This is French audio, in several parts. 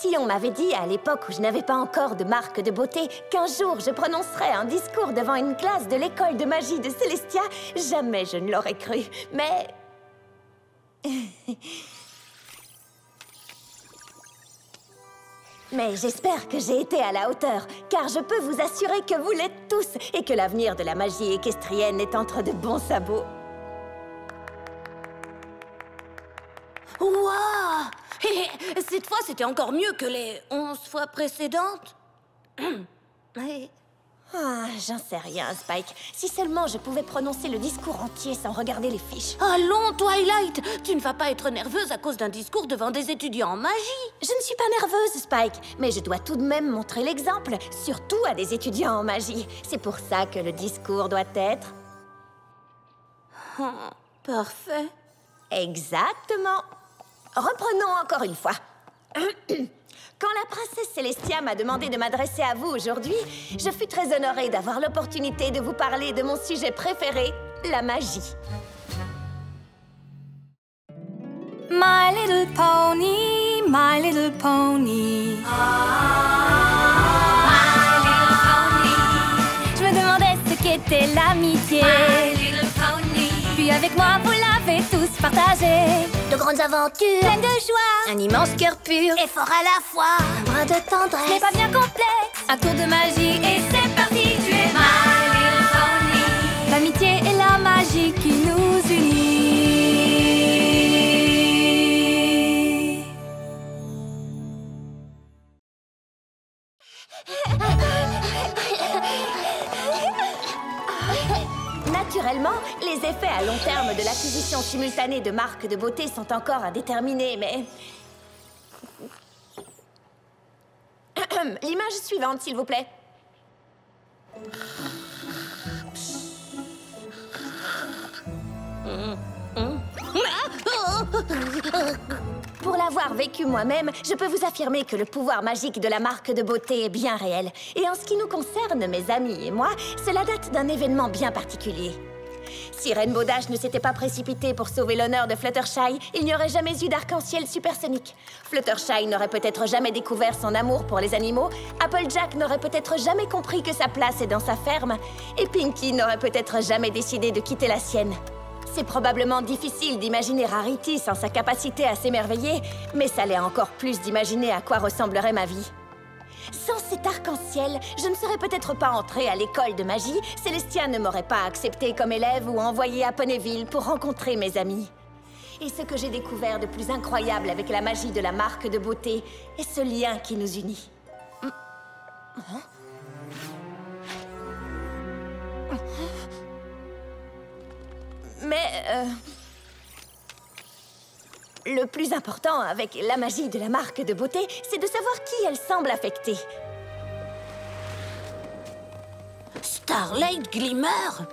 Si on m'avait dit, à l'époque où je n'avais pas encore de marque de beauté, qu'un jour je prononcerais un discours devant une classe de l'école de magie de Celestia, jamais je ne l'aurais cru. Mais... Mais j'espère que j'ai été à la hauteur, car je peux vous assurer que vous l'êtes tous et que l'avenir de la magie équestrienne est entre de bons sabots. Waouh! Cette fois, c'était encore mieux que les 11 fois précédentes. Ouais. Ah, j'en sais rien, Spike. Si seulement je pouvais prononcer le discours entier sans regarder les fiches. Allons, Twilight! Tu ne vas pas être nerveuse à cause d'un discours devant des étudiants en magie. Je ne suis pas nerveuse, Spike, mais je dois tout de même montrer l'exemple, surtout à des étudiants en magie. C'est pour ça que le discours doit être... Parfait. Exactement. Reprenons encore une fois. Quand la princesse Celestia m'a demandé de m'adresser à vous aujourd'hui, je fus très honorée d'avoir l'opportunité de vous parler de mon sujet préféré, la magie. My little pony, my little pony. My little pony. Je me demandais ce qu'était l'amitié. My little pony. Puis avec moi, vous l'avez tous partagé. De grandes aventures, Pleine de joie, un immense cœur pur et fort à la fois. un brin de tendresse. Mais pas bien complexe. Un tour de magie et c'est parti. Tu es my little pony. L'amitié et la magie qui nous unit. Naturellement, les effets à long terme de l'acquisition simultanée de marques de beauté sont encore à déterminer, mais... L'image suivante, s'il vous plaît. Pour l'avoir vécu moi-même, je peux vous affirmer que le pouvoir magique de la marque de beauté est bien réel. Et en ce qui nous concerne, mes amis et moi, cela date d'un événement bien particulier. Si Rainbow Dash ne s'était pas précipité pour sauver l'honneur de Fluttershy, il n'y aurait jamais eu d'arc-en-ciel supersonique. Fluttershy n'aurait peut-être jamais découvert son amour pour les animaux, Applejack n'aurait peut-être jamais compris que sa place est dans sa ferme, et Pinkie n'aurait peut-être jamais décidé de quitter la sienne. C'est probablement difficile d'imaginer Rarity sans sa capacité à s'émerveiller, mais ça l'est encore plus d'imaginer à quoi ressemblerait ma vie. Sans cet arc-en-ciel, je ne serais peut-être pas entrée à l'école de magie, Celestia ne m'aurait pas acceptée comme élève ou envoyée à Ponyville pour rencontrer mes amis. Et ce que j'ai découvert de plus incroyable avec la magie de la marque de beauté est ce lien qui nous unit. Mais, le plus important avec la magie de la marque de beauté, c'est de savoir qui elle semble affecter. Starlight Glimmer?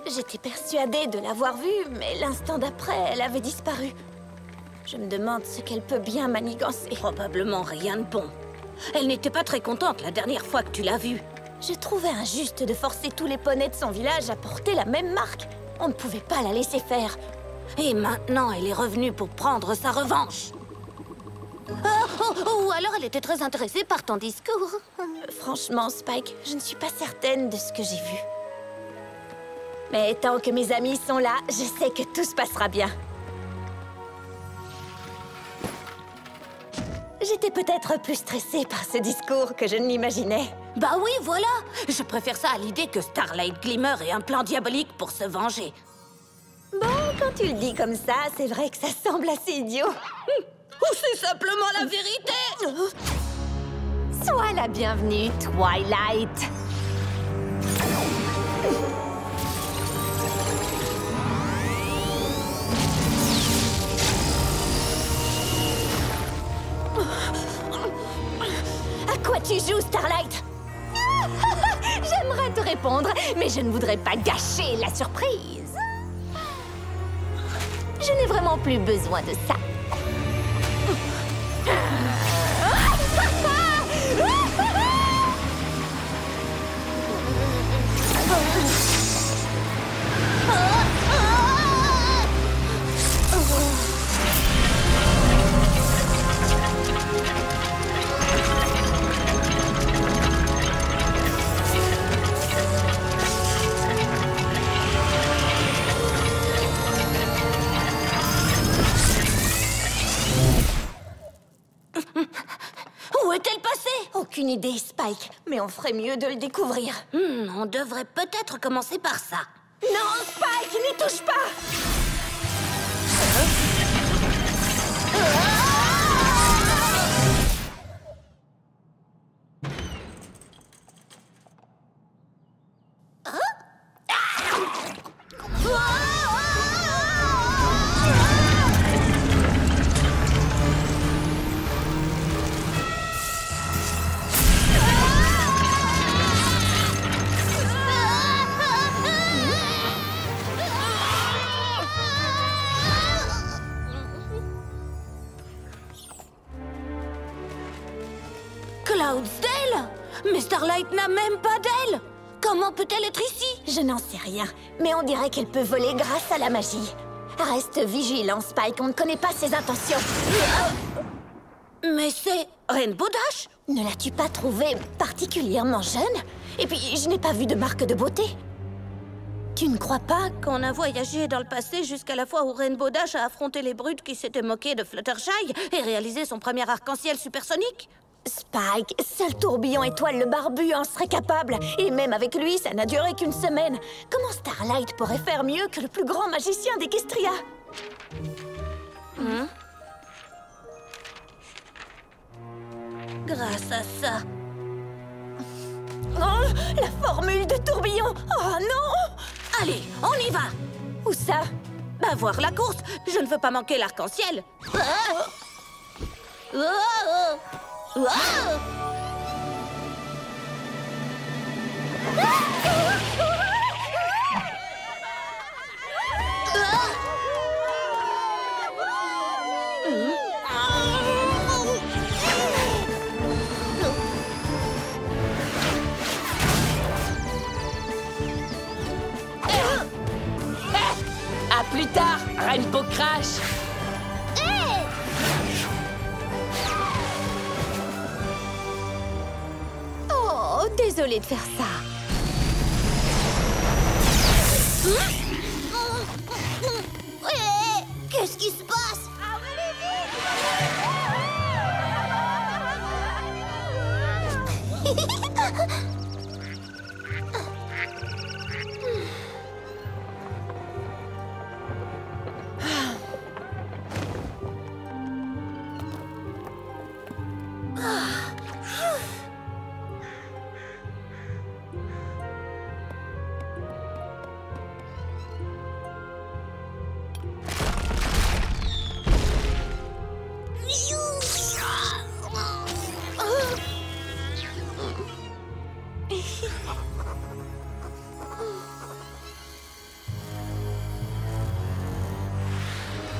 J'étais persuadée de l'avoir vue, mais l'instant d'après, elle avait disparu. Je me demande ce qu'elle peut bien manigancer. Probablement rien de bon. Elle n'était pas très contente la dernière fois que tu l'as vue. Je trouvais injuste de forcer tous les poneys de son village à porter la même marque. On ne pouvait pas la laisser faire. Et maintenant, elle est revenue pour prendre sa revanche. Ou alors elle était très intéressée par ton discours. Franchement, Spike, je ne suis pas certaine de ce que j'ai vu. Mais tant que mes amis sont là, je sais que tout se passera bien. J'étais peut-être plus stressée par ce discours que je ne l'imaginais. Bah oui, voilà. Je préfère ça à l'idée que Starlight Glimmer ait un plan diabolique pour se venger. Bon, quand tu le dis comme ça, c'est vrai que ça semble assez idiot. Ou c'est simplement la vérité. Sois la bienvenue, Twilight. À quoi tu joues, Starlight? J'aimerais te répondre, mais je ne voudrais pas gâcher la surprise. Je n'ai vraiment plus besoin de ça. Aucune idée, Spike, mais on ferait mieux de le découvrir. On devrait peut-être commencer par ça. Non, Spike, n'y touche pas! Cloudsdale? Mais Starlight n'a même pas d'aile! Comment peut-elle être ici? Je n'en sais rien, mais on dirait qu'elle peut voler grâce à la magie. Reste vigilant, Spike, on ne connaît pas ses intentions. Mais c'est Rainbow Dash? Ne l'as-tu pas trouvée particulièrement jeune? Et puis, je n'ai pas vu de marque de beauté. Tu ne crois pas Qu'on a voyagé dans le passé jusqu'à la fois où Rainbow Dash a affronté les brutes qui s'étaient moquées de Fluttershy et réalisé son premier arc-en-ciel supersonique? Spike, seul Tourbillon Étoile le Barbu en serait capable. Et même avec lui, ça n'a duré qu'une semaine. Comment Starlight pourrait faire mieux que le plus grand magicien d'Equestria? Grâce à ça. Oh, la formule de Tourbillon! Oh non! Allez, on y va! Où ça? Bah, voir la course. Je ne veux pas manquer l'arc-en-ciel. À plus tard, Rainbow Crash! Oh, désolée de faire ça. Qu'est-ce qui se passe?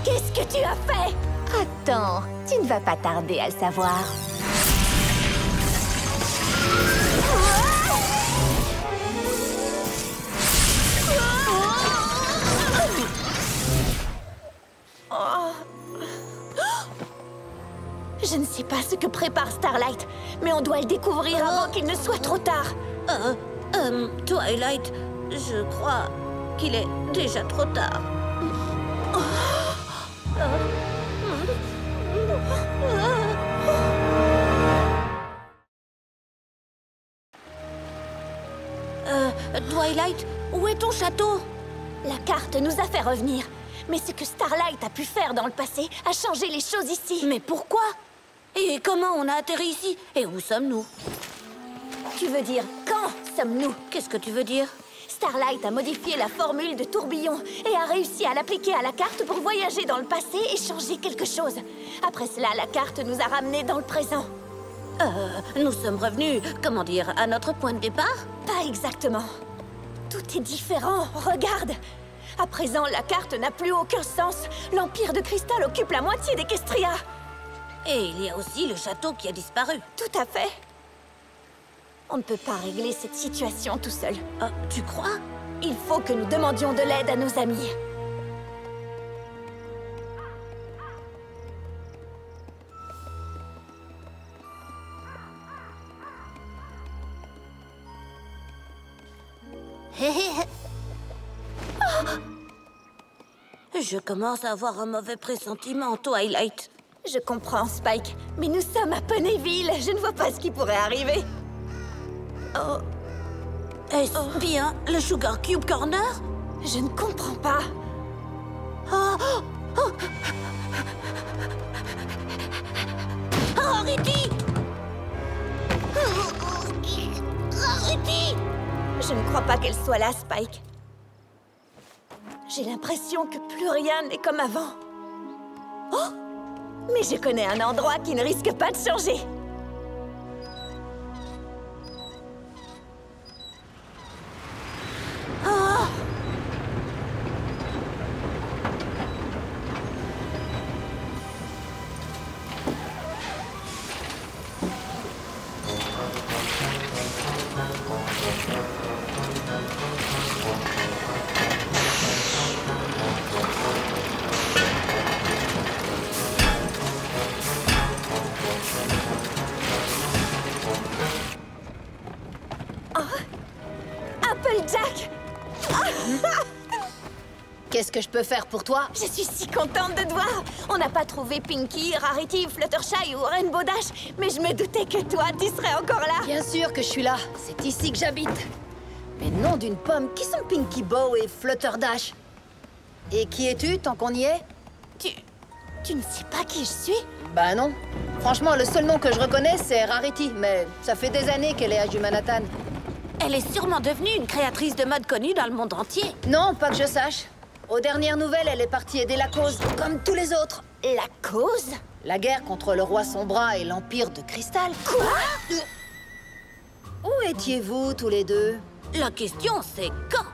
Qu'est-ce que tu as fait? Attends, tu ne vas pas tarder à le savoir. Je ne sais pas ce que prépare Starlight, mais on doit le découvrir avant qu'il ne soit trop tard. Twilight, je crois qu'il est déjà trop tard. Twilight, où est ton château? La carte nous a fait revenir. Mais ce que Starlight a pu faire dans le passé a changé les choses ici. Mais pourquoi? Et comment on a atterri ici? Et où sommes-nous? Tu veux dire, quand sommes-nous? Qu'est-ce que tu veux dire? Starlight a modifié la formule de Tourbillon et a réussi à l'appliquer à la carte pour voyager dans le passé et changer quelque chose. Après cela, la carte nous a ramenés dans le présent. Nous sommes revenus, comment dire, à notre point de départ? Pas exactement. Tout est différent, regarde. À présent, la carte n'a plus aucun sens. L'Empire de Cristal occupe la moitié d'Equestria. Et il y a aussi le château qui a disparu. Tout à fait. On ne peut pas régler cette situation tout seul. Tu crois? Il faut que nous demandions de l'aide à nos amis. Je commence à avoir un mauvais pressentiment, Twilight. Je comprends, Spike, mais nous sommes à Ponyville. Je ne vois pas ce qui pourrait arriver. Oh. Est-ce bien le Sugar Cube Corner? Je ne comprends pas. Oh, Rarity! Rarity! Je ne crois pas qu'elle soit là, Spike. J'ai l'impression que plus rien n'est comme avant. Oh! Mais je connais un endroit qui ne risque pas de changer. Oh! Applejack! Qu'est-ce que je peux faire pour toi? Je suis si contente de te voir! On n'a pas trouvé Pinkie, Rarity, Fluttershy ou Rainbow Dash, mais je me doutais que toi, tu serais encore là! Bien sûr que je suis là. C'est ici que j'habite. Mais nom d'une pomme, qui sont Pinkie Bow et Flutterdash? Et qui es-tu, tant qu'on y est? Tu ne sais pas qui je suis? Bah non. Franchement, le seul nom que je reconnais, c'est Rarity, mais ça fait des années qu'elle est à Manhattan. Elle est sûrement devenue une créatrice de mode connue dans le monde entier. Non, pas que je sache. Aux dernières nouvelles, elle est partie aider la cause, comme tous les autres. La cause? La guerre contre le roi Sombra et l'Empire de Cristal. Quoi? Où étiez-vous, tous les deux? La question, c'est quand?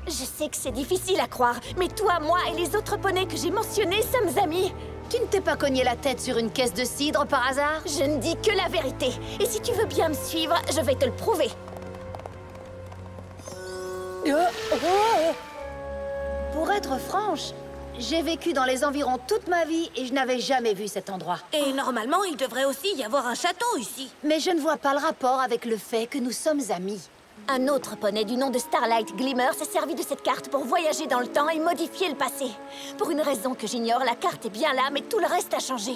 Je sais que c'est difficile à croire, mais toi, moi et les autres poneys que j'ai mentionnés sommes amis. Tu ne t'es pas cogné la tête sur une caisse de cidre par hasard? Je ne dis que la vérité. Et si tu veux bien me suivre, je vais te le prouver. Pour être franche, j'ai vécu dans les environs toute ma vie et je n'avais jamais vu cet endroit. Et normalement, il devrait aussi y avoir un château ici. Mais je ne vois pas le rapport avec le fait que nous sommes amis. Un autre poney du nom de Starlight Glimmer s'est servi de cette carte pour voyager dans le temps et modifier le passé. Pour une raison que j'ignore, la carte est bien là, mais tout le reste a changé.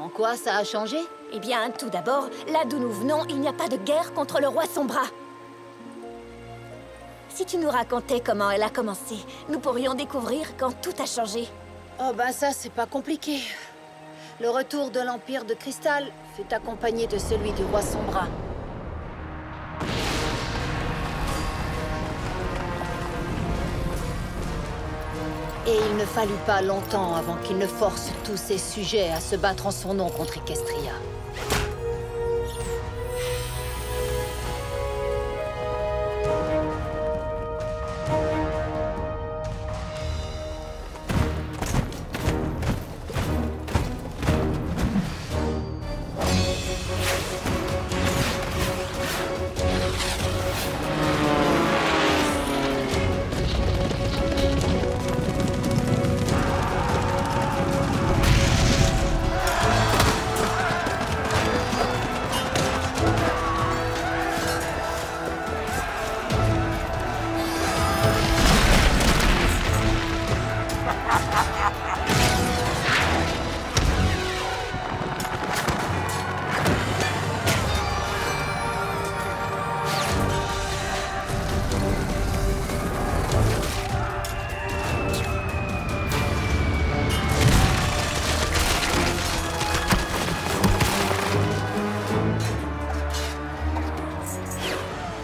En quoi ça a changé? Eh bien, tout d'abord, là d'où nous venons, il n'y a pas de guerre contre le roi Sombra. Si tu nous racontais comment elle a commencé, nous pourrions découvrir quand tout a changé. Oh ben ça, c'est pas compliqué. Le retour de l'Empire de Cristal fut accompagné de celui du roi Sombra. Et il ne fallut pas longtemps avant qu'il ne force tous ses sujets à se battre en son nom contre Equestria.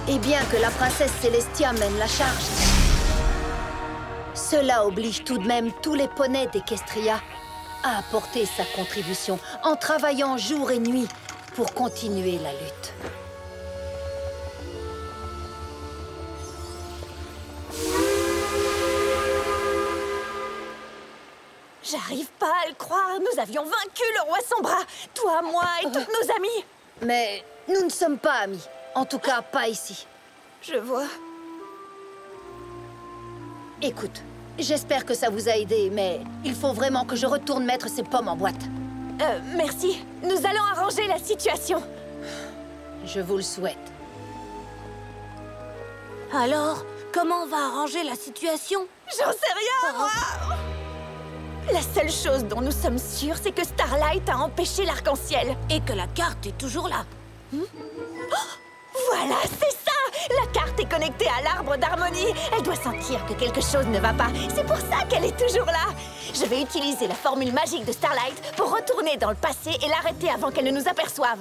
Et bien que la princesse Celestia mène la charge, cela oblige tout de même tous les poneys d'Equestria à apporter sa contribution en travaillant jour et nuit pour continuer la lutte. J'arrive pas à le croire, nous avions vaincu le roi Sombra, toi, moi et tous nos amis. Mais nous ne sommes pas amis. En tout cas, pas ici. Je vois. Écoute, j'espère que ça vous a aidé, mais il faut vraiment que je retourne mettre ces pommes en boîte. Merci. Nous allons arranger la situation. Je vous le souhaite. Alors, comment on va arranger la situation? J'en sais rien, moi. La seule chose dont nous sommes sûrs, c'est que Starlight a empêché l'arc-en-ciel. Et que la carte est toujours là. Voilà, c'est ça! La carte est connectée à l'arbre d'harmonie. Elle doit sentir que quelque chose ne va pas. C'est pour ça qu'elle est toujours là. Je vais utiliser la formule magique de Starlight pour retourner dans le passé et l'arrêter avant qu'elle ne nous aperçoive.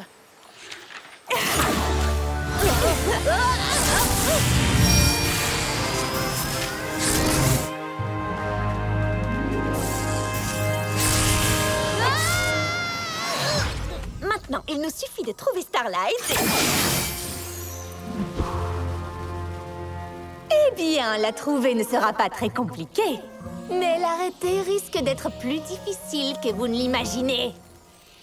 Maintenant, il nous suffit de trouver Starlight et... Eh bien, la trouver ne sera pas très compliquée. Mais l'arrêter risque d'être plus difficile que vous ne l'imaginez.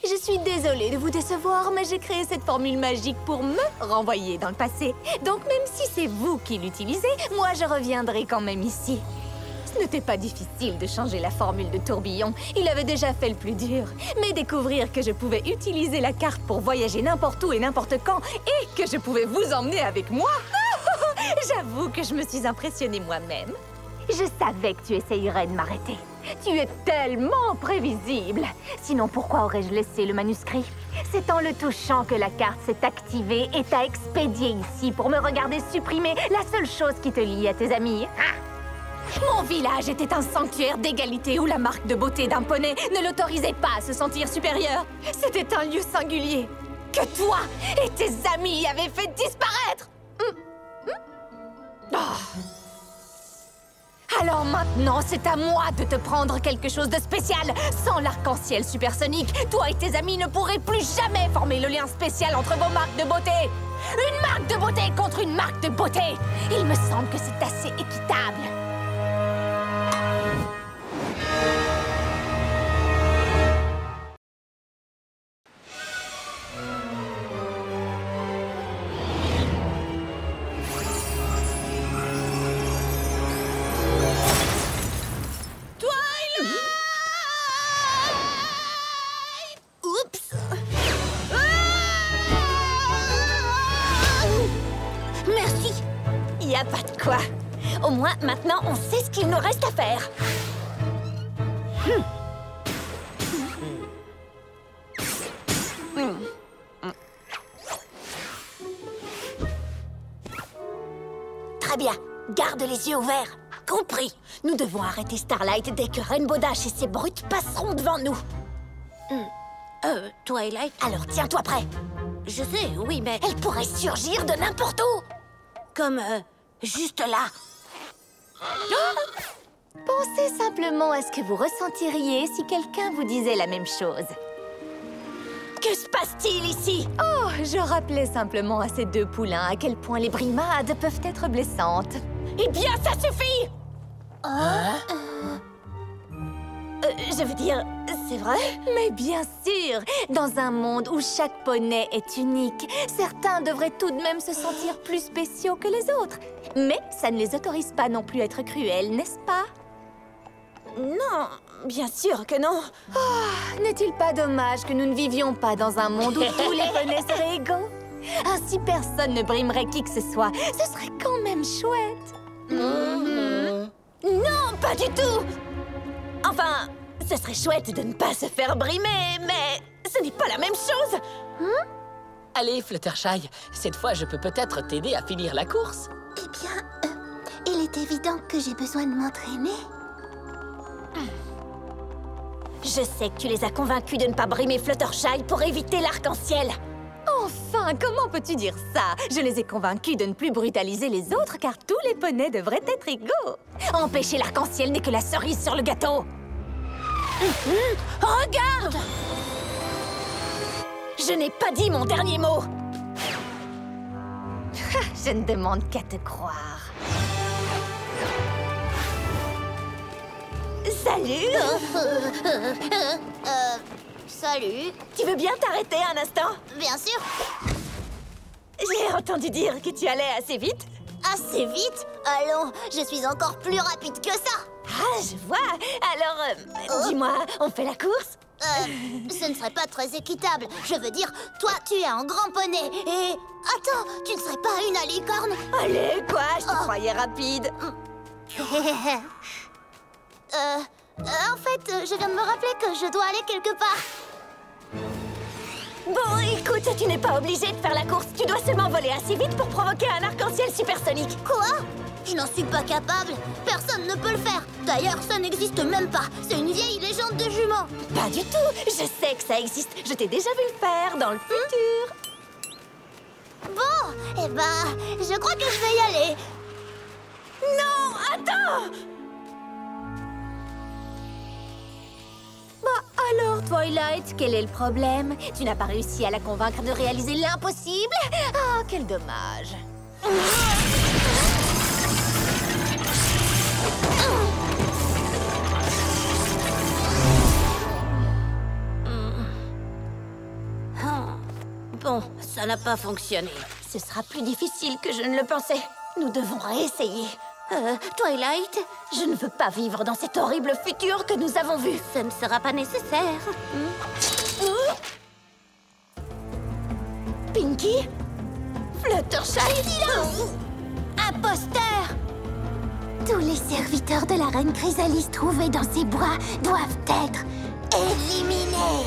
Je suis désolée de vous décevoir, mais j'ai créé cette formule magique pour me renvoyer dans le passé. Donc même si c'est vous qui l'utilisez, moi je reviendrai quand même ici. Ce n'était pas difficile de changer la formule de tourbillon. Il avait déjà fait le plus dur. Mais découvrir que je pouvais utiliser la carte pour voyager n'importe où et n'importe quand, et que je pouvais vous emmener avec moi, j'avoue que je me suis impressionnée moi-même. Je savais que tu essayerais de m'arrêter. Tu es tellement prévisible. Sinon, pourquoi aurais-je laissé le manuscrit? C'est en le touchant que la carte s'est activée et t'a expédié ici pour me regarder supprimer la seule chose qui te lie à tes amis. Mon village était un sanctuaire d'égalité où la marque de beauté d'un poney ne l'autorisait pas à se sentir supérieur. C'était un lieu singulier que toi et tes amis avaient fait disparaître. Alors maintenant, c'est à moi de te prendre quelque chose de spécial. Sans l'arc-en-ciel supersonique, toi et tes amis ne pourraient plus jamais former le lien spécial entre vos marques de beauté. Une marque de beauté contre une marque de beauté. Il me semble que c'est assez équitable. Y a pas de quoi. Au moins, maintenant, on sait ce qu'il nous reste à faire. Très bien. Garde les yeux ouverts. Compris. Nous devons arrêter Starlight dès que Rainbow Dash et ses brutes passeront devant nous. Twilight? Alors, tiens-toi prêt. Je sais, oui, mais... Elle pourrait surgir de n'importe où. Comme, juste là. Pensez simplement à ce que vous ressentiriez si quelqu'un vous disait la même chose. Que se passe-t-il ici? Oh, je rappelais simplement à ces deux poulains à quel point les brimades peuvent être blessantes. Eh bien, ça suffit! Je veux dire, c'est vrai? Mais bien sûr! Dans un monde où chaque poney est unique, certains devraient tout de même se sentir plus spéciaux que les autres. Mais ça ne les autorise pas non plus à être cruels, n'est-ce pas? Non, bien sûr que non. Oh, n'est-il pas dommage que nous ne vivions pas dans un monde où tous les poneys seraient égaux? Ainsi, personne ne brimerait qui que ce soit. Ce serait quand même chouette. Non, pas du tout! Enfin, ce serait chouette de ne pas se faire brimer, mais ce n'est pas la même chose. Allez, Fluttershy, cette fois je peux peut-être t'aider à finir la course. Eh bien, il est évident que j'ai besoin de m'entraîner. Je sais que tu les as convaincus de ne pas brimer Fluttershy pour éviter l'arc-en-ciel. Enfin, comment peux-tu dire ça? Je les ai convaincus de ne plus brutaliser les autres car tous les poneys devraient être égaux. Empêcher l'arc-en-ciel n'est que la cerise sur le gâteau. Regarde! Je n'ai pas dit mon dernier mot. Je ne demande qu'à te croire. Salut! Salut. Tu veux bien t'arrêter un instant? Bien sûr. J'ai entendu dire que tu allais assez vite. Assez vite? Allons, je suis encore plus rapide que ça. Ah, je vois. Alors, dis-moi, on fait la course? Ce ne serait pas très équitable. Je veux dire, toi, tu es un grand poney et... Attends, tu ne serais pas une licorne? Allez, quoi? Je te croyais rapide. En fait, je viens de me rappeler que je dois aller quelque part. Bon, écoute, tu n'es pas obligé de faire la course. Tu dois seulement voler assez vite pour provoquer un arc-en-ciel supersonique. Quoi? Je n'en suis pas capable. Personne ne peut le faire. D'ailleurs, ça n'existe même pas. C'est une vieille légende de jumeaux. Pas du tout. Je sais que ça existe. Je t'ai déjà vu le faire dans le futur. Bon, eh ben, je crois que je vais y aller. Non, attends! Bah alors, Twilight, quel est le problème? Tu n'as pas réussi à la convaincre de réaliser l'impossible? Ah, quel dommage. Bon, ça n'a pas fonctionné. Ce sera plus difficile que je ne le pensais. Nous devons réessayer. Twilight, Je ne veux pas vivre dans cet horrible futur que nous avons vu. ce ne sera pas nécessaire. Pinky? Fluttershy? Imposteur! Tous les serviteurs de la reine Chrysalis trouvés dans ces bois doivent être éliminés.